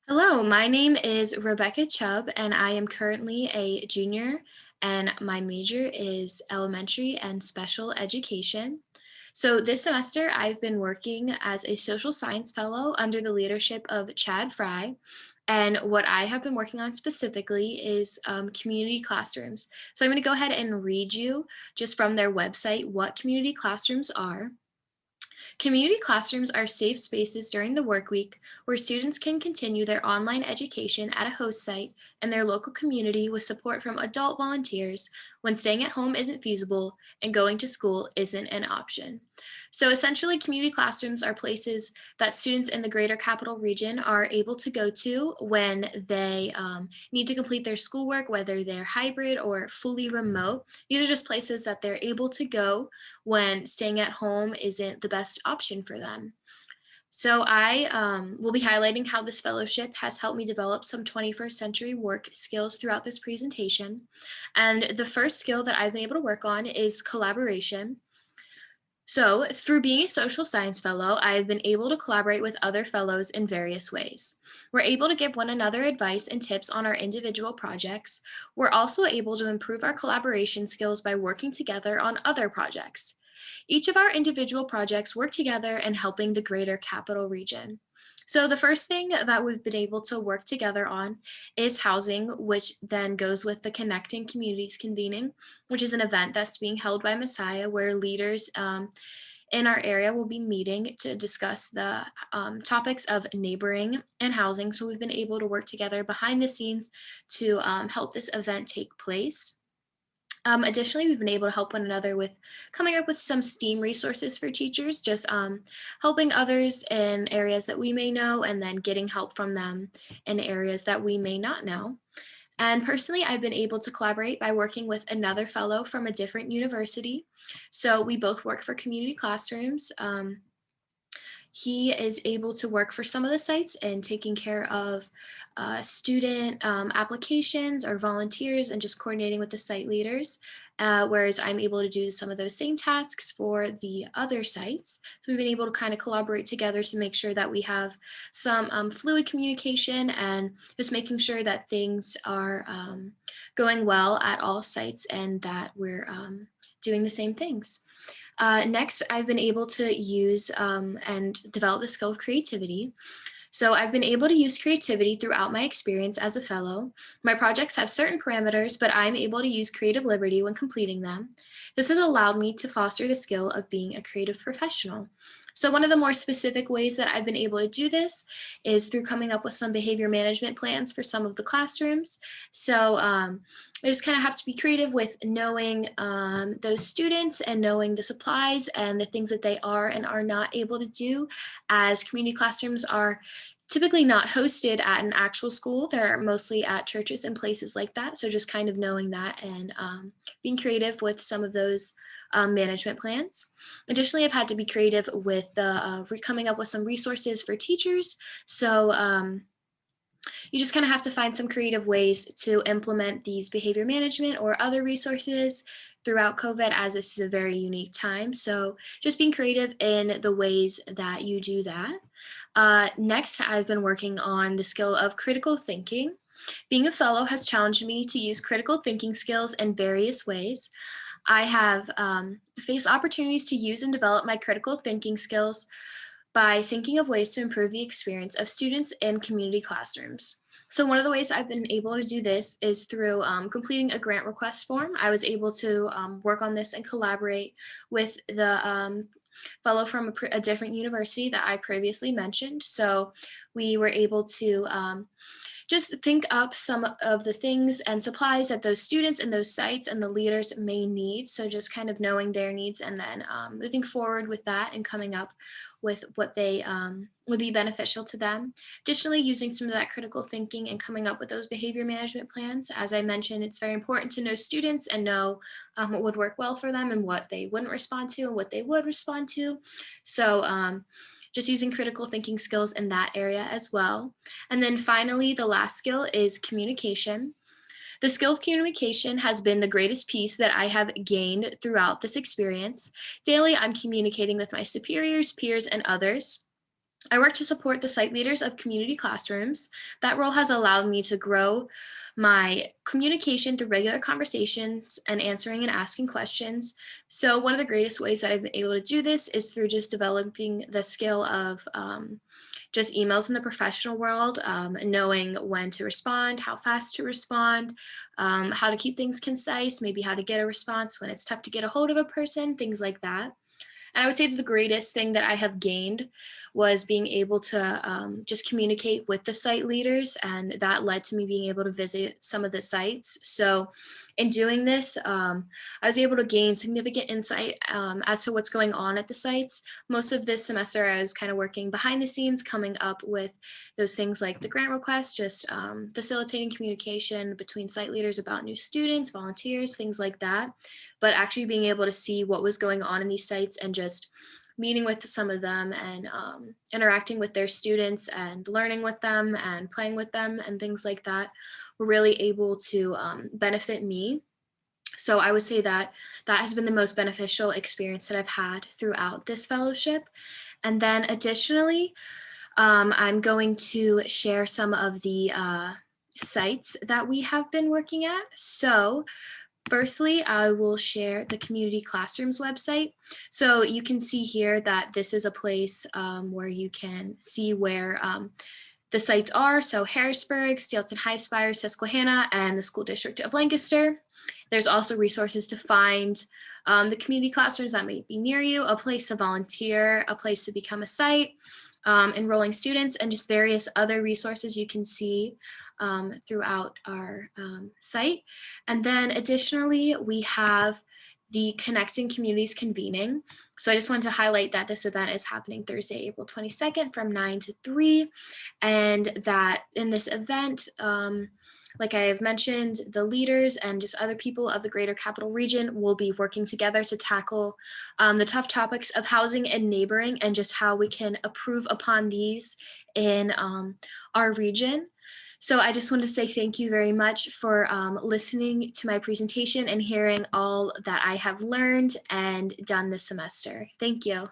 Hello, my name is Rebecca Chubb, and I am currently a junior, and my major is elementary and special education. So, this semester, I've been working as a social science fellow under the leadership of Chad Fry. And what I have been working on specifically is community classrooms. So, I'm going to go ahead and read you just from their website what community classrooms are. Community classrooms are safe spaces during the work week where students can continue their online education at a host site and their local community with support from adult volunteers when staying at home isn't feasible and going to school isn't an option. So essentially, community classrooms are places that students in the greater capital region are able to go to when they need to complete their schoolwork, whether they're hybrid or fully remote. These are just places that they're able to go when staying at home isn't the best option for them. So I will be highlighting how this fellowship has helped me develop some 21st century work skills throughout this presentation. And the first skill that I've been able to work on is collaboration. So, through being a social science fellow, I have been able to collaborate with other fellows in various ways. We're able to give one another advice and tips on our individual projects. We're also able to improve our collaboration skills by working together on other projects. Each of our individual projects work together in helping the greater capital region. So, the first thing that we've been able to work together on is housing, which then goes with the Connecting Communities Convening, which is an event that's being held by Messiah where leaders in our area will be meeting to discuss the topics of neighboring and housing. So, we've been able to work together behind the scenes to help this event take place. Additionally, we've been able to help one another with coming up with some STEAM resources for teachers, just helping others in areas that we may know and then getting help from them in areas that we may not know. And personally, I've been able to collaborate by working with another fellow from a different university. So we both work for community classrooms. He is able to work for some of the sites and taking care of student applications or volunteers and just coordinating with the site leaders. Whereas I'm able to do some of those same tasks for the other sites. So we've been able to kind of collaborate together to make sure that we have some fluid communication and just making sure that things are going well at all sites and that we're doing the same things. Next, I've been able to use and develop the skill of creativity. So I've been able to use creativity throughout my experience as a fellow. My projects have certain parameters, but I'm able to use creative liberty when completing them. This has allowed me to foster the skill of being a creative professional. So one of the more specific ways that I've been able to do this is through coming up with some behavior management plans for some of the classrooms. So I just kind of have to be creative with knowing those students and knowing the supplies and the things that they are and are not able to do, as community classrooms are typically not hosted at an actual school. They're mostly at churches and places like that. So just kind of knowing that and being creative with some of those management plans. Additionally, I've had to be creative with the coming up with some resources for teachers. So you just kind of have to find some creative ways to implement these behavior management or other resources throughout COVID, as this is a very unique time. So just being creative in the ways that you do that. Next, I've been working on the skill of critical thinking. Being a fellow has challenged me to use critical thinking skills in various ways. I have faced opportunities to use and develop my critical thinking skills by thinking of ways to improve the experience of students in community classrooms. So one of the ways I've been able to do this is through completing a grant request form. I was able to work on this and collaborate with the fellow from a different university that I previously mentioned. So we were able to just think up some of the things and supplies that those students and those sites and the leaders may need. So just kind of knowing their needs and then moving forward with that and coming up with what they would be beneficial to them. Additionally, using some of that critical thinking and coming up with those behavior management plans. As I mentioned, it's very important to know students and know what would work well for them and what they wouldn't respond to and what they would respond to. So just using critical thinking skills in that area as well. And then finally, the last skill is communication. The skill of communication has been the greatest piece that I have gained throughout this experience. Daily, I'm communicating with my superiors, peers, and others. I work to support the site leaders of community classrooms. That role has allowed me to grow my communication through regular conversations and answering and asking questions. So, one of the greatest ways that I've been able to do this is through just developing the skill of just emails in the professional world, knowing when to respond, how fast to respond, how to keep things concise, maybe how to get a response when it's tough to get a hold of a person, things like that. And I would say that the greatest thing that I have gained was being able to just communicate with the site leaders. And that led to me being able to visit some of the sites. So, in doing this, I was able to gain significant insight as to what's going on at the sites. Most of this semester, I was kind of working behind the scenes, coming up with those things like the grant request, just facilitating communication between site leaders about new students, volunteers, things like that, but actually being able to see what was going on in these sites and just meeting with some of them and interacting with their students and learning with them and playing with them and things like that were really able to benefit me. So I would say that that has been the most beneficial experience that I've had throughout this fellowship. And then additionally, I'm going to share some of the sites that we have been working at. So firstly, I will share the Community Classrooms website. So you can see here that this is a place where you can see where the sites are. So Harrisburg, Steelton High Spire, Susquehanna, and the School District of Lancaster. There's also resources to find the community classrooms that may be near you, a place to volunteer, a place to become a site, enrolling students, and just various other resources you can see throughout our site. And then additionally, we have the Connecting Communities convening. So I just wanted to highlight that this event is happening Thursday, April 22nd from 9 to 3. And that in this event, like I have mentioned, the leaders and just other people of the Greater Capital Region will be working together to tackle the tough topics of housing and neighboring and just how we can improve upon these in our region. So I just want to say thank you very much for listening to my presentation and hearing all that I have learned and done this semester. Thank you.